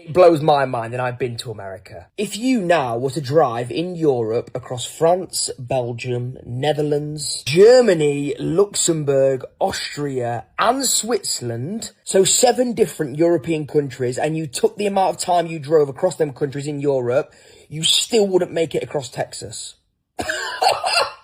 It blows my mind, and I've been to America. If you now were to drive in Europe across France, Belgium, Netherlands, Germany, Luxembourg, Austria, and Switzerland, so 7 different European countries, and you took the amount of time you drove across them countries in Europe, you still wouldn't make it across Texas.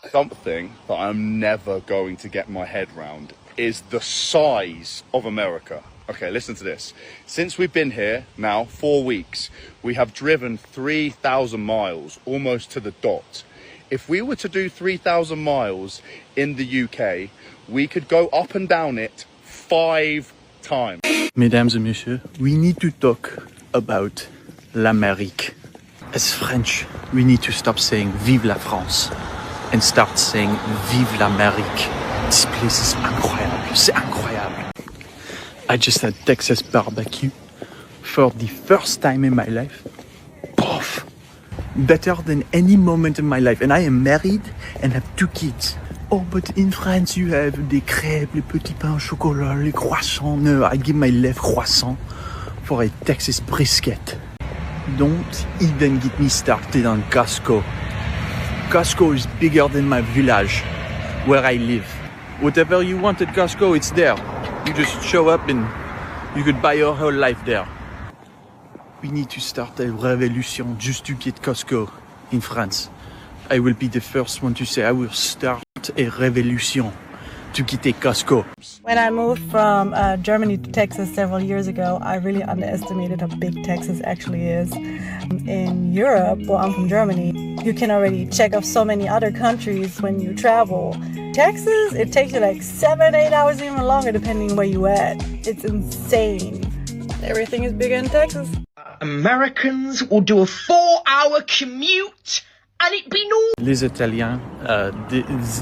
Something that I'm never going to get my head round is the size of America. Okay, listen to this. Since we've been here now 4 weeks, we have driven 3,000 miles, almost to the dot. If we were to do 3,000 miles in the UK, we could go up and down it 5 times. Mesdames et messieurs, we need to talk about l'Amérique. As French, we need to stop saying Vive la France and start saying Vive l'Amérique. This place is incroyable, c'est incroyable. I just had Texas barbecue for the first time in my life. Poof! Better than any moment in my life. And I am married and have 2 kids. Oh, but in France you have des crêpes, les petits pains au chocolat, les croissants. No, I give my left croissant for a Texas brisket. Don't even get me started on Costco. Costco is bigger than my village where I live. Whatever you want at Costco, it's there. You just show up and you could buy your whole life there. We need to start a revolution just to get Costco in France. I will be the first one to say I will start a revolution to get a Costco. When I moved from Germany to Texas several years ago, I really underestimated how big Texas actually is. In Europe, well, I'm from Germany, you can already check off so many other countries when you travel. Texas, it takes you like 7-8 hours, even longer, depending where you at. It's insane. Everything is bigger in Texas. Americans will do a 4-hour commute and it be normal. Les Italiens,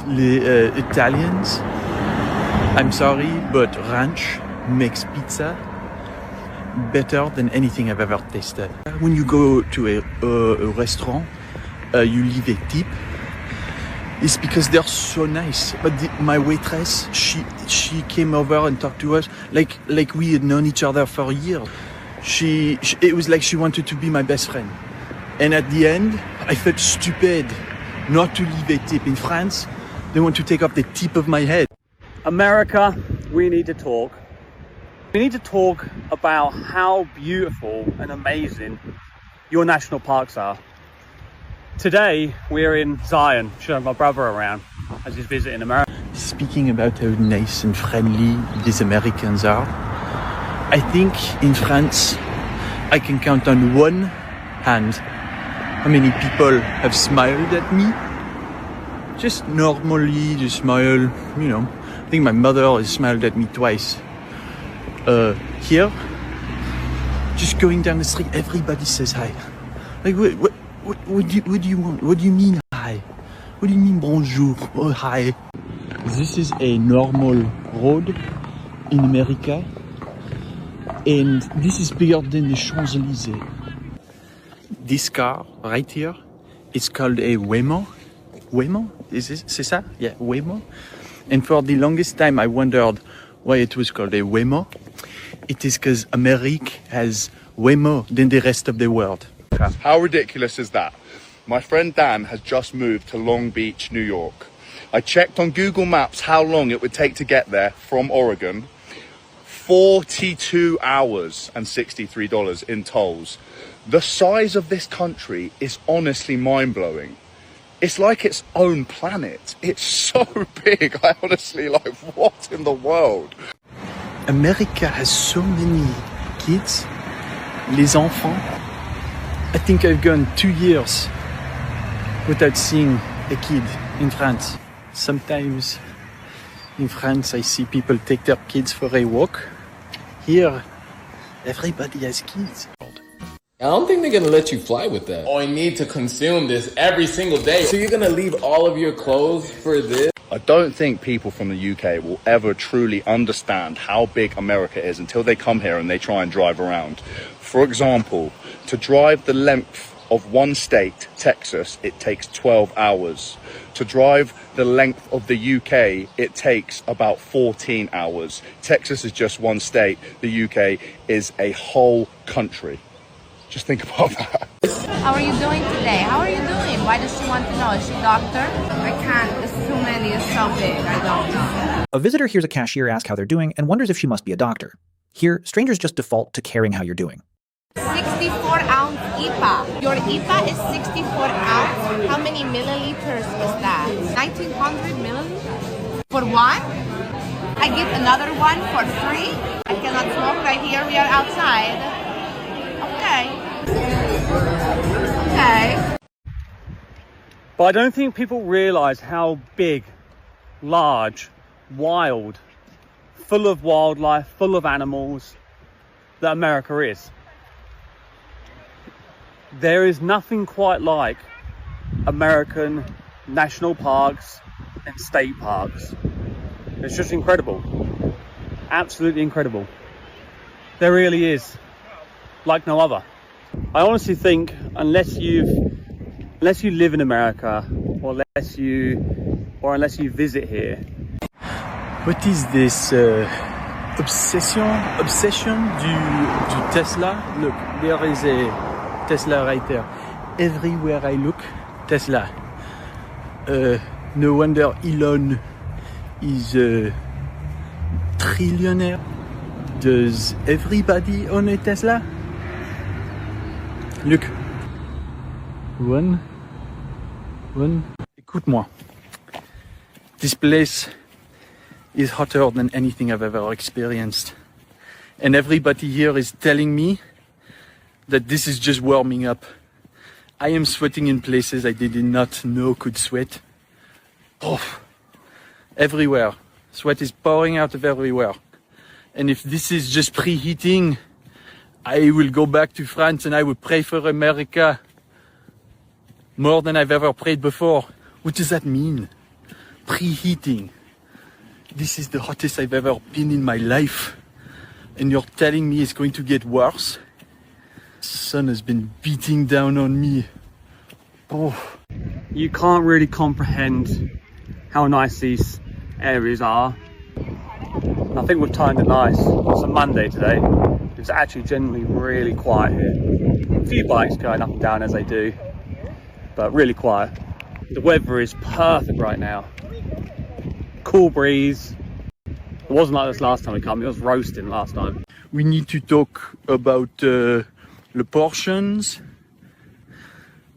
les Italians, I'm sorry, but ranch makes pizza better than anything I've ever tasted. When you go to a restaurant, you leave a tip. It's because they're so nice. But my waitress, she came over and talked to us like we had known each other for years. It was like she wanted to be my best friend. And at the end, I felt stupid not to leave a tip. In France, they want to take off the tip of my head. America, we need to talk. We need to talk about how beautiful and amazing your national parks are. Today, we're in Zion, showing my brother around as he's visiting America. Speaking about how nice and friendly these Americans are, I think in France, I can count on one hand how many people have smiled at me. Just normally, just smile, you know. I think my mother has smiled at me twice. Here, just going down the street, everybody says hi. Like, what do you want? What do you mean hi? What do you mean bonjour? Oh, hi. This is a normal road in America, and this is bigger than the Champs-Élysées. This car right here is called a Waymo. Waymo? C'est ça? Yeah, Waymo. And for the longest time I wondered why it was called a Waymo. It is because America has way more than the rest of the world. How ridiculous is that? My friend Dan has just moved to Long Beach, New York. I checked on Google Maps how long it would take to get there from Oregon. 42 hours and $63 in tolls. The size of this country is honestly mind-blowing. It's like its own planet. It's so big. I honestly, like, what in the world? America has so many kids. Les enfants. I think I've gone 2 years without seeing a kid in France. Sometimes in France I see people take their kids for a walk. Here, everybody has kids. I don't think they're gonna let you fly with that. Oh, I need to consume this every single day. So you're gonna leave all of your clothes for this? I don't think people from the UK will ever truly understand how big America is until they come here and they try and drive around. For example, to drive the length of one state, Texas, it takes 12 hours. To drive the length of the UK, it takes about 14 hours. Texas is just one state. The UK is a whole country. Just think about that. How are you doing today? How are you doing? Why does she want to know? Is she a doctor? I can't. There's too many. It's so big. I don't. A visitor hears a cashier ask how they're doing and wonders if she must be a doctor. Here, strangers just default to caring how you're doing. 64-ounce IPA. Your IPA is 64 ounce. How many milliliters is that? 1900 milliliters? For one? I get another one for free? I cannot smoke right here. We are outside. Okay. Okay. But I don't think people realize how big, large, wild, full of wildlife, full of animals that America is. There is nothing quite like American national parks and state parks. It's just incredible. Absolutely incredible. There really is. Like no other. I honestly think unless you live in America or unless you visit here. What is this obsession du Tesla? Look, there is a Tesla right there. Everywhere I look, Tesla. No wonder Elon is a trillionaire. Does everybody own a Tesla? Look. One. Écoute-moi. This place is hotter than anything I've ever experienced. And everybody here is telling me that this is just warming up. I am sweating in places I did not know could sweat. Oh, everywhere. Sweat is pouring out of everywhere. And if this is just preheating, I will go back to France and I will pray for America more than I've ever prayed before. What does that mean? Preheating. This is the hottest I've ever been in my life. And you're telling me it's going to get worse? The sun has been beating down on me. Oh. You can't really comprehend how nice these areas are. I think we've timed it nice. It's a Monday today. It's actually generally really quiet here. A few bikes going up and down as they do, but really quiet. The weather is perfect right now. Cool breeze. It wasn't like this last time we came. It was roasting last time. We need to talk about the portions.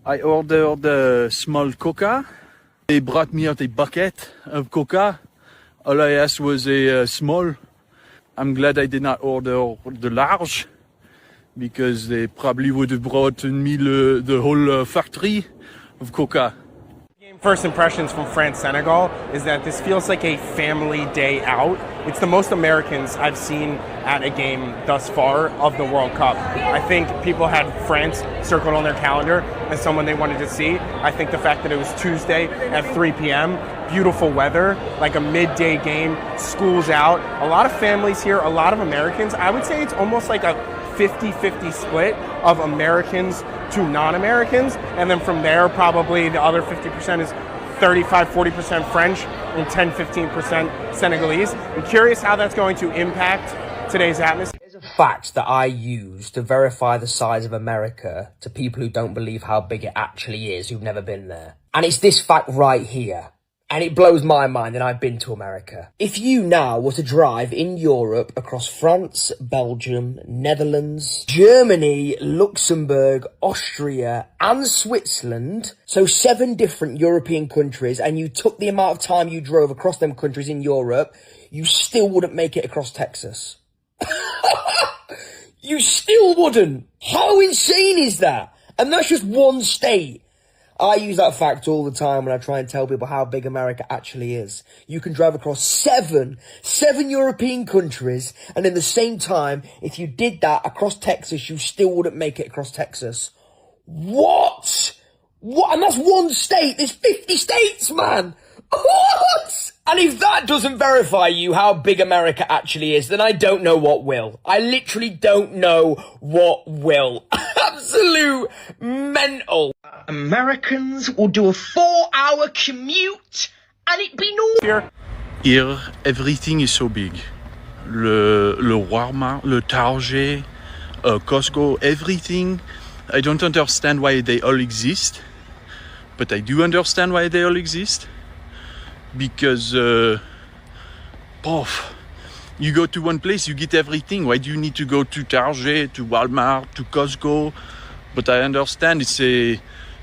I ordered a small coca. They brought me out a bucket of coca. All I asked was a small. I'm glad I did not order the large, because they probably would have brought me the whole factory of coca. First impressions from France-Senegal is that this feels like a family day out. It's the most Americans I've seen at a game thus far of the World Cup. I think people had France circled on their calendar as someone they wanted to see. I think the fact that it was Tuesday at 3 p.m., beautiful weather, like a midday game, school's out. A lot of families here, a lot of Americans. I would say it's almost like a 50-50 split of Americans to non-Americans, and then from there probably the other 50% is 35-40% French and 10-15% Senegalese. I'm curious how that's going to impact today's atmosphere. There's a fact that I use to verify the size of America to people who don't believe how big it actually is, who've never been there. And it's this fact right here. And it blows my mind, and I've been to America. If you now were to drive in Europe across France, Belgium, Netherlands, Germany, Luxembourg, Austria, and Switzerland, so 7 different European countries, and you took the amount of time you drove across them countries in Europe, you still wouldn't make it across Texas. You still wouldn't. How insane is that? And that's just one state. I use that fact all the time when I try and tell people how big America actually is. You can drive across seven European countries, and in the same time, if you did that across Texas, you still wouldn't make it across Texas. What? What? And that's one state. There's 50 states, man. What? And if that doesn't verify you how big America actually is, then I don't know what will. I literally don't know what will. Absolute mental. Americans will do a 4-hour commute and it'd be normal. Here, everything is so big. Le Walmart, le Target, Costco, everything. I don't understand why they all exist, but I do understand why they all exist. Because, you go to one place, you get everything. Why do you need to go to Target, to Walmart, to Costco? But I understand it's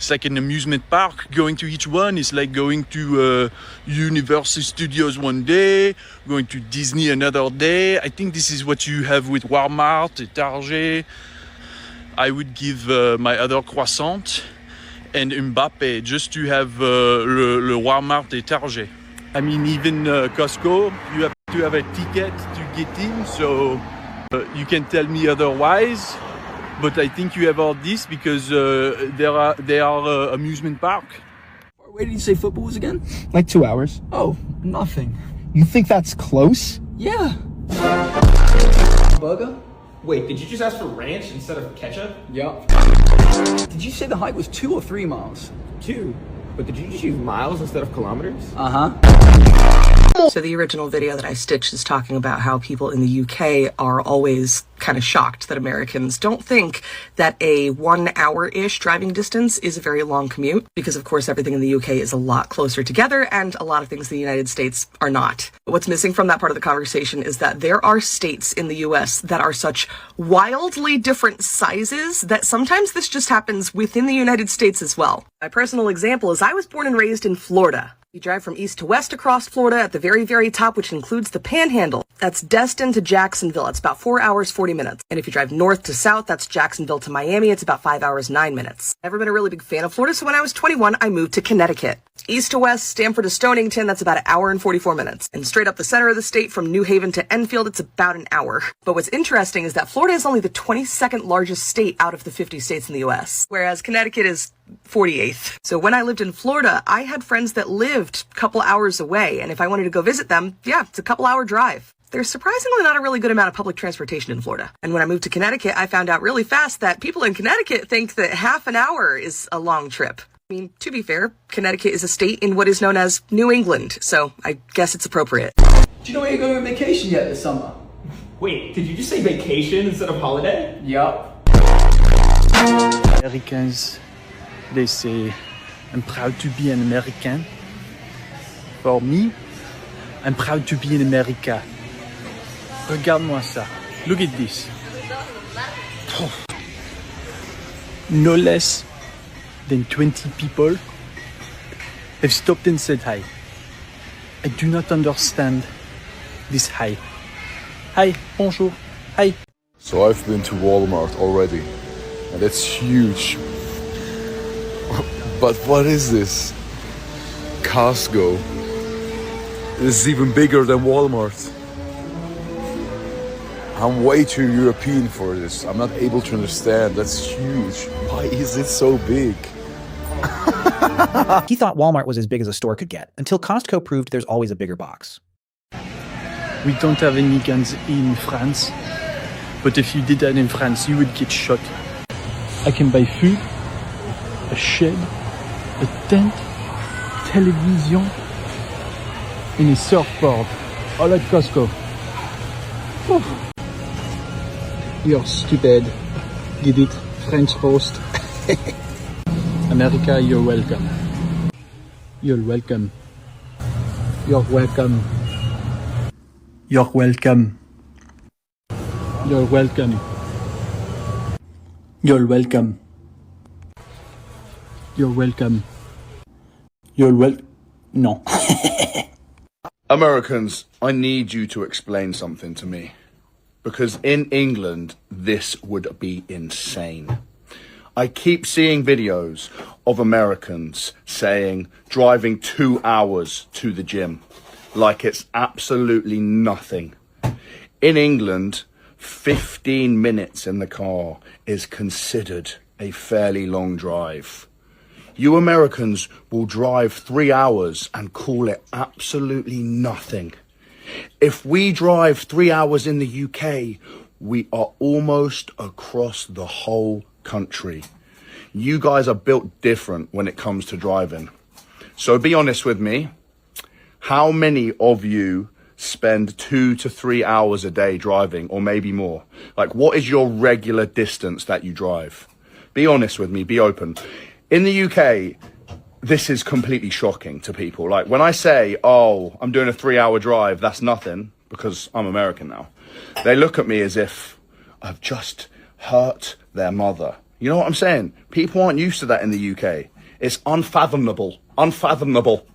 like an amusement park. Going to each one is like going to Universal Studios one day, going to Disney another day. I think this is what you have with Walmart, Target. I would give my other croissant and Mbappe just to have le Walmart et Target. I mean, even Costco, you have to have a ticket to get in, so you can tell me otherwise. But I think you have all this because they are amusement park. Where did you say football was again? Like 2 hours. Oh, nothing. You think that's close? Yeah. Burger? Wait, did you just ask for ranch instead of ketchup? Yup. Did you say the hike was 2 or 3 miles? 2. But did you just use miles instead of kilometers? Uh-huh. So the original video that I stitched is talking about how people in the UK are always kind of shocked that Americans don't think that a 1 hour-ish driving distance is a very long commute, because of course everything in the UK is a lot closer together and a lot of things in the United States are not. What's missing from that part of the conversation is that there are states in the US that are such wildly different sizes that sometimes this just happens within the United States as well. My personal example is I was born and raised in Florida. You drive from east to west across Florida at the very, very top, which includes the Panhandle. That's Destin to Jacksonville. It's about 4 hours, 40 minutes. And if you drive north to south, that's Jacksonville to Miami. It's about 5 hours, 9 minutes. Never been a really big fan of Florida, so when I was 21, I moved to Connecticut. East to west, Stamford to Stonington, that's about 1 hour and 44 minutes. And straight up the center of the state from New Haven to Enfield, it's about an hour. But what's interesting is that Florida is only the 22nd largest state out of the 50 states in the US, whereas Connecticut is 48th. So when I lived in Florida, I had friends that lived a couple hours away, and if I wanted to go visit them, yeah, it's a couple hour drive. There's surprisingly not a really good amount of public transportation in Florida. And when I moved to Connecticut, I found out really fast that people in Connecticut think that half an hour is a long trip. I mean, to be fair, Connecticut is a state in what is known as New England, so I guess it's appropriate. Do you know where you're going on vacation yet this summer? Wait, did you just say vacation instead of holiday? Yup. Americans, they say, I'm proud to be an American. For me, I'm proud to be in America. Regarde-moi ça. Look at this. Oh. No less than 20 people have stopped and said hi. I do not understand this hi. Hi, bonjour, hi. So I've been to Walmart already, and it's huge. But what is this? Costco. This is even bigger than Walmart. I'm way too European for this. I'm not able to understand. That's huge. Why is it so big? He thought Walmart was as big as a store could get, until Costco proved there's always a bigger box. We don't have any guns in France, but if you did that in France, you would get shot. I can buy food, a shed, a tent, television, and a surfboard, all at Costco. Whew. You're stupid. Get it? French roast. America, you're welcome. You're welcome. You're welcome. You're welcome. You're welcome. You're welcome. You're welcome. You're No. Americans, I need you to explain something to me. Because in England, this would be insane. I keep seeing videos of Americans saying driving 2 hours to the gym, like it's absolutely nothing. In England, 15 minutes in the car is considered a fairly long drive. You Americans will drive 3 hours and call it absolutely nothing. If we drive 3 hours in the UK, we are almost across the whole country. You guys are built different when it comes to driving. So be honest with me. How many of you spend 2 to 3 hours a day driving, or maybe more? Like, what is your regular distance that you drive? Be honest with me, be open. In the UK, this is completely shocking to people. Like, when I say, oh, I'm doing a 3-hour drive, that's nothing, because I'm American now. They look at me as if I've just hurt their mother. You know what I'm saying? People aren't used to that in the UK. It's unfathomable. Unfathomable.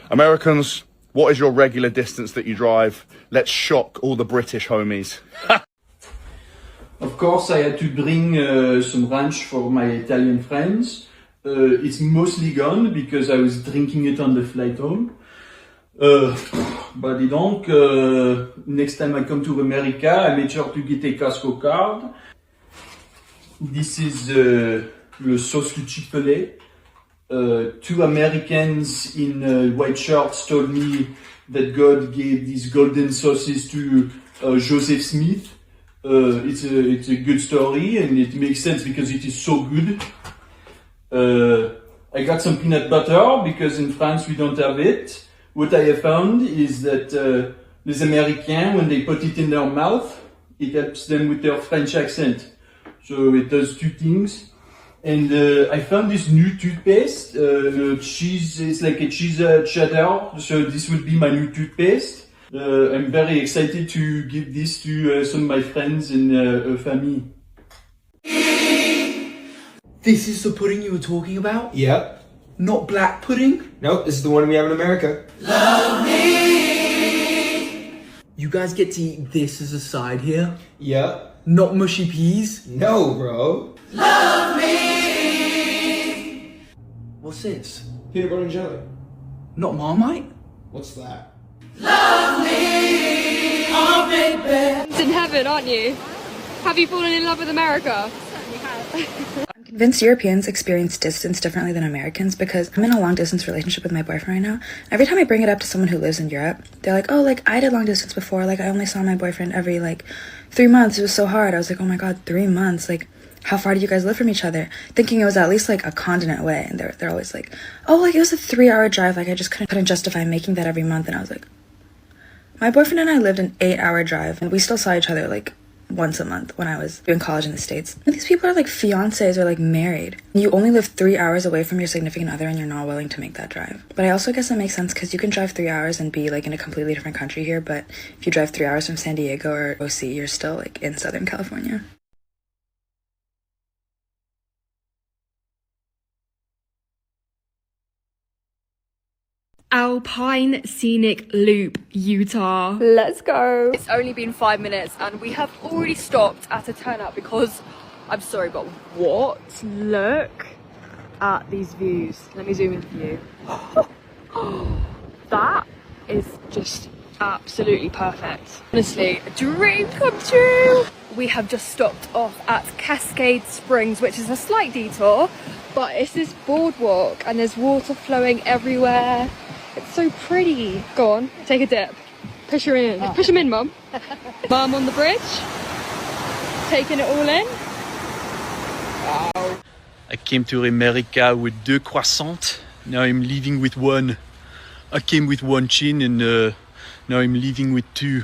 Americans, what is your regular distance that you drive? Let's shock all the British homies. Of course, I had to bring some ranch for my Italian friends. It's mostly gone because I was drinking it on the flight home. But donc, next time I come to America, I made sure to get a Costco card. This is le sauce du Chick-fil-A. 2 Americans in white shirts told me that God gave these golden sauces to Joseph Smith. It's a good story, and it makes sense because it is so good. I got some peanut butter because in France we don't have it. What I have found is that les Américains, when they put it in their mouth, it helps them with their French accent. So it does 2 things. And I found this new toothpaste. Cheese, it's like a cheese cheddar. So this will be my new toothpaste. I'm very excited to give this to some of my friends and family. This is the pudding you were talking about? Yep. Not black pudding? Nope, this is the one we have in America. Love me! You guys get to eat this as a side here? Yep. Not mushy peas? No, bro. Love me! What's this? Peanut butter and jelly. Not Marmite? What's that? Love me, oh baby. It's in heaven, aren't you? Have you fallen in love with America? Certainly have. I'm convinced Europeans experience distance differently than Americans because I'm in a long distance relationship with my boyfriend right now. Every time I bring it up to someone who lives in Europe, they're like, oh, like I did long distance before. Like I only saw my boyfriend every 3 months. It was so hard. I was like, oh my God, 3 months. Like, how far do you guys live from each other? Thinking it was at least a continent away. And they're always like, oh, it was a 3-hour drive. Like I just couldn't justify making that every month. And I was like, my boyfriend and I lived an 8-hour drive and we still saw each other once a month when I was doing college in the States. And these people are fiancés or married. You only live 3 hours away from your significant other and you're not willing to make that drive. But I also guess that makes sense because you can drive 3 hours and be in a completely different country here. But if you drive 3 hours from San Diego or OC, you're still in Southern California. Alpine Scenic Loop, Utah. Let's go. It's only been 5 minutes and we have already stopped at a turnout because, I'm sorry, but what? Look at these views. Let me zoom in for you. That is just absolutely perfect. Honestly, a dream come true. We have just stopped off at Cascade Springs, which is a slight detour, but it's this boardwalk and there's water flowing everywhere. It's so pretty. Go on, take a dip. Push her in. Oh. Push him in, Mum. Mum on the bridge. Taking it all in. Wow. I came to America with 2 croissants. Now I'm leaving with 1. I came with 1 chin and now I'm leaving with 2.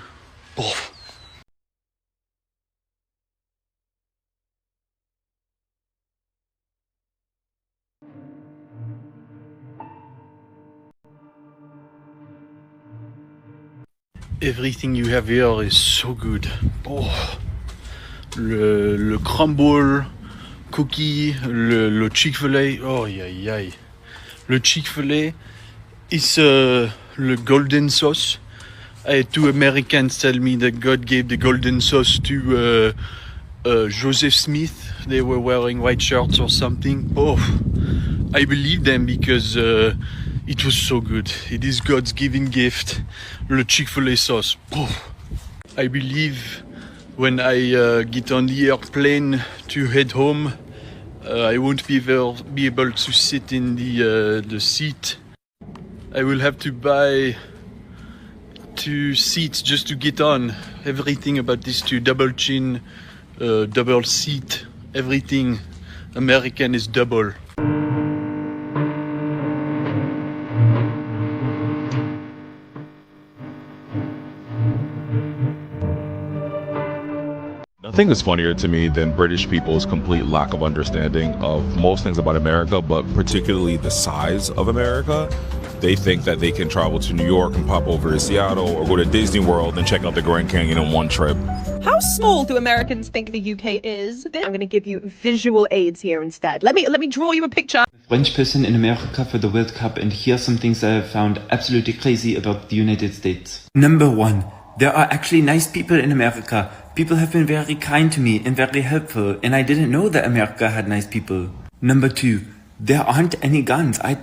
Oh. Everything you have here is so good. Oh, le crumble cookie, le Chick-fil-A. Oh, yeah. Le Chick-fil-A is le golden sauce. I had 2 Americans tell me that God gave the golden sauce to Joseph Smith. They were wearing white shirts or something. Oh, I believe them because it was so good. It is God's given gift, le Chick-fil-A sauce. Oh. I believe when I get on the airplane to head home, I won't be able to sit in the seat. I will have to buy 2 seats just to get on. Everything about this 2, double chin, double seat, everything American is double. Nothing is funnier to me than British people's complete lack of understanding of most things about America, but particularly the size of America. They think that they can travel to New York and pop over to Seattle or go to Disney World and check out the Grand Canyon in one trip. How small do Americans think the UK is? I'm going to give you visual aids here instead. Let me draw you a picture. French person in America for the World Cup, and here are some things I have found absolutely crazy about the United States. Number 1. There are actually nice people in America. People have been very kind to me and very helpful, and I didn't know that America had nice people. Number 2. There aren't any guns. I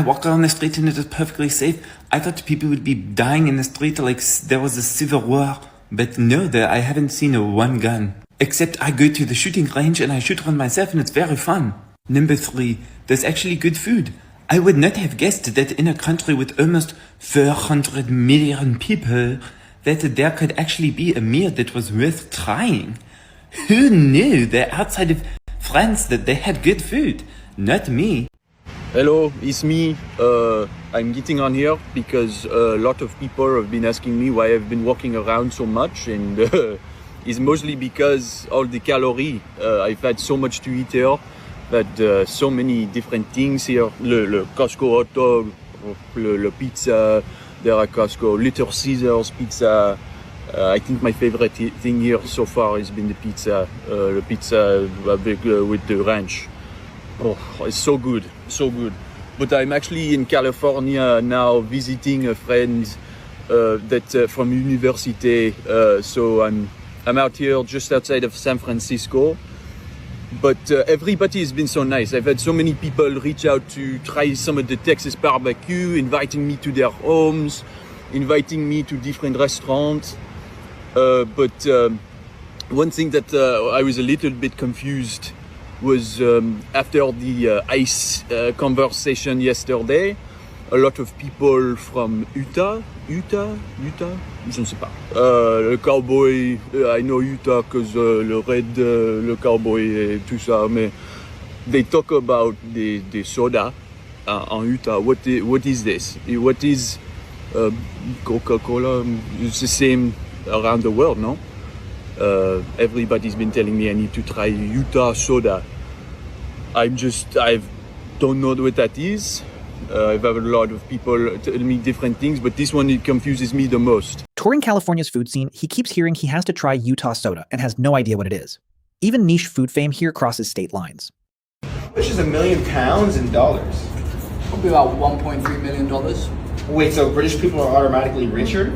walk around the street and it is perfectly safe. I thought people would be dying in the street like there was a civil war. But no, I haven't seen one gun. Except I go to the shooting range and I shoot one myself and it's very fun. Number 3. There's actually good food. I would not have guessed that in a country with almost 400 million people, that there could actually be a meal that was worth trying. Who knew that outside of France that they had good food? Not me. Hello, it's me. I'm getting on here because a lot of people have been asking me why I've been walking around so much, and it's mostly because all the calories. I've had so much to eat here, but so many different things here. Le Costco hot dog, le pizza, there are Costco Little Caesars pizza. I think my favorite thing here so far has been the pizza with the ranch. Oh, it's so good, so good. But I'm actually in California now visiting a friend that from university. So I'm out here just outside of San Francisco. But everybody has been so nice. I've had so many people reach out to try some of the Texas barbecue, inviting me to their homes, inviting me to different restaurants. But one thing that I was a little bit confused was after the ICE conversation yesterday, a lot of people from Utah, je ne sais pas. Le cowboy, I know Utah because le red, le cowboy et tout ça, mais they talk about the soda en Utah. What is this? What is Coca-Cola? It's the same around the world, no? Everybody's been telling me I need to try Utah soda. I don't know what that is. I've had a lot of people tell me different things, but this one, it confuses me the most. Touring California's food scene, he keeps hearing he has to try Utah soda and has no idea what it is. Even niche food fame here crosses state lines. Which is £1 million in dollars? Probably about $1.3 million. Wait, so British people are automatically richer?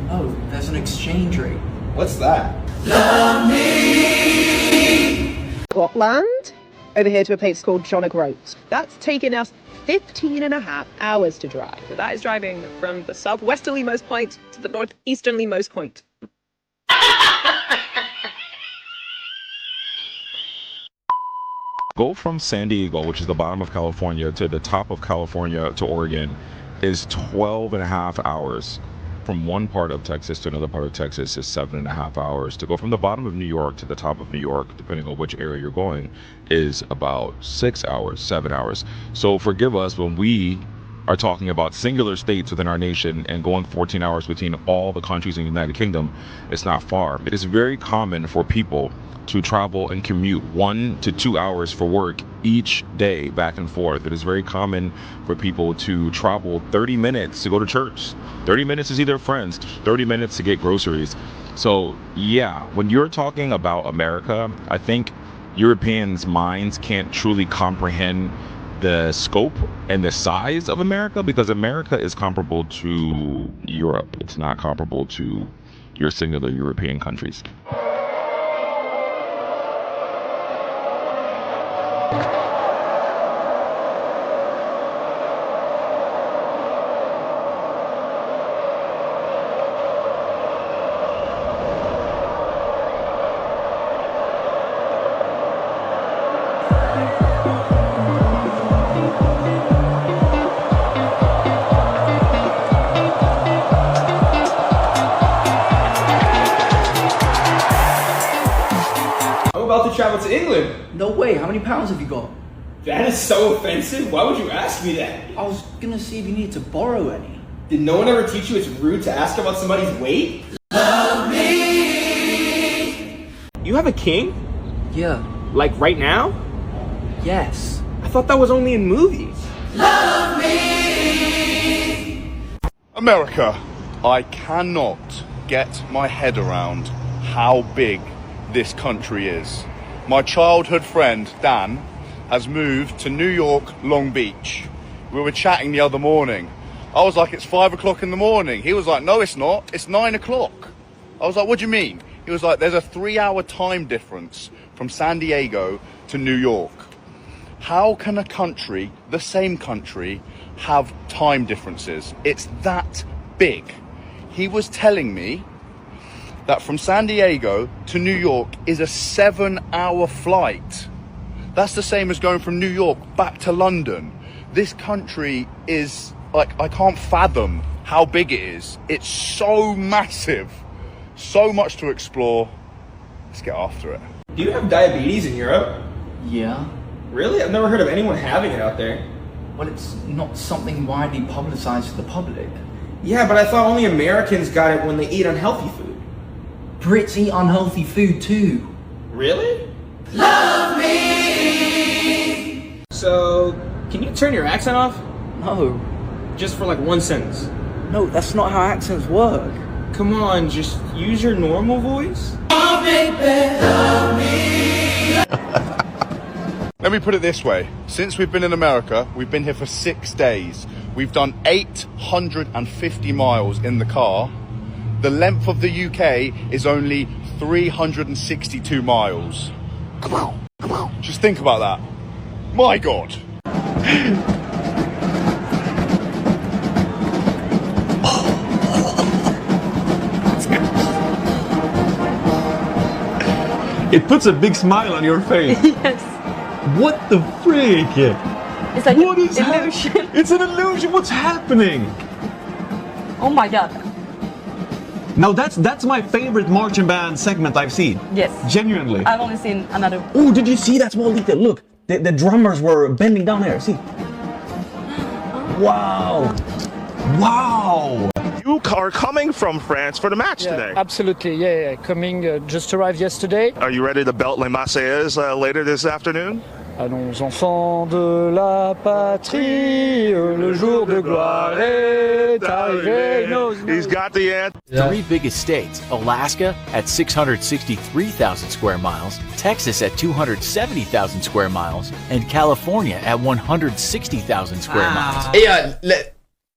No, there's an exchange rate. What's that? Love me. Scotland, over here to a place called John O'Groats. That's taken us 15.5 hours to drive. So that is driving from the southwesterlymost point to the northeasternlymost point. Go from San Diego, which is the bottom of California, to the top of California to Oregon is 12.5 hours. From one part of Texas to another part of Texas is 7.5 hours. To go from the bottom of New York to the top of New York, depending on which area you're going, is about 6 hours, 7 hours. So forgive us when we are talking about singular states within our nation and going 14 hours between all the countries in the United Kingdom. It's not far. It is very common for people to travel and commute 1 to 2 hours for work each day back and forth. It is very common for people to travel 30 minutes to go to church. 30 minutes to see their friends, 30 minutes to get groceries. So yeah, when you're talking about America, I think Europeans' minds can't truly comprehend the scope and the size of America, because America is comparable to Europe. It's not comparable to your singular European countries. Travel to England. No way, how many pounds have you got? That is so offensive. Why would you ask me that? I was gonna see if you needed to borrow any. Did no one ever teach you it's rude to ask about somebody's weight? Love me. You have a king? Yeah. Like right now? Yes. I thought that was only in movies. America, I cannot get my head around how big this country is. My childhood friend, Dan, has moved to New York, Long Beach. We were chatting the other morning. I was like, it's 5 o'clock in the morning. He was like, no, it's not. It's 9 o'clock. I was like, what do you mean? He was like, there's a 3-hour time difference from San Diego to New York. How can a country, the same country, have time differences? It's that big. He was telling me that from San Diego to New York is a 7-hour flight. That's the same as going from New York back to London. This country is, like, I can't fathom how big it is. It's so massive. So much to explore. Let's get after it. Do you have diabetes in Europe? Yeah. Really? I've never heard of anyone having it out there. Well, it's not something widely publicized to the public. Yeah, but I thought only Americans got it when they eat unhealthy food. Brits eat unhealthy food too. Really? Love me! So, can you turn your accent off? No. Just for like one sentence. No, that's not how accents work. Come on, just use your normal voice. Let me put it this way. Since we've been in America, we've been here for 6 days. We've done 850 miles in the car. The length of the UK is only 362 miles. Just think about that. My God. It puts a big smile on your face. Yes. What the freak? It's like What is illusion. It's an illusion. What's happening? Oh my god. Now that's my favorite marching band segment I've seen. Yes. Genuinely. I've only seen another. Oh, did you see that small detail? Look, the drummers were bending down there. See? Wow. Wow. You are coming from France for the match today. Absolutely, yeah. Coming, just arrived yesterday. Are you ready to belt Les Marseillaises later this afternoon? Allons enfants de la patrie, le jour de gloire est arrivé. He's got the answer. The three biggest states, Alaska at 663,000 square miles, Texas at 270,000 square miles, and California at 160,000 square miles. Yeah,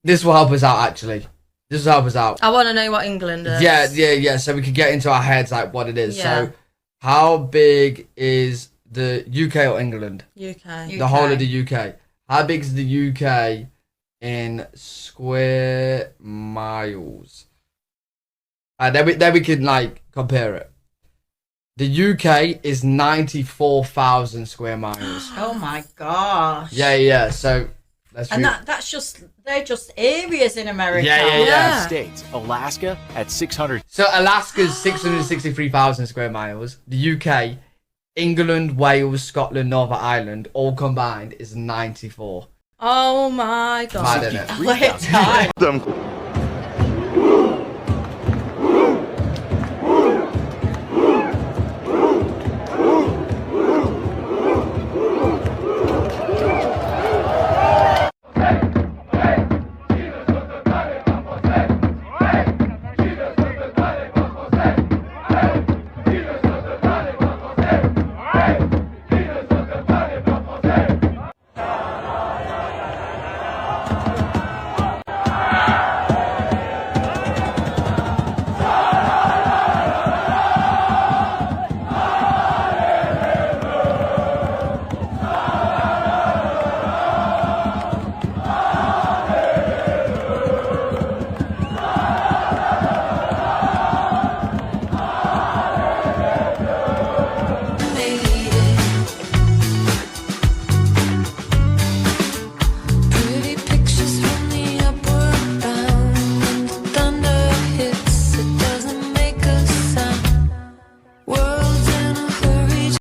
this will help us out, actually. This will help us out. I want to know what England is. Yeah, so we can get into our heads, like, what it is. Yeah. So, how big is the UK or England? UK. The whole of the UK. How big is the UK in square miles? Then we can, like, compare it. The UK is 94,000 square miles. Oh my gosh. Yeah, so... And that's just, they're just areas in America. Yeah. States, Alaska at 600. So Alaska's 663,000 square miles. The UK, England, Wales, Scotland, Northern Ireland, all combined is 94. Oh my god. Mad, innit? Wait, time.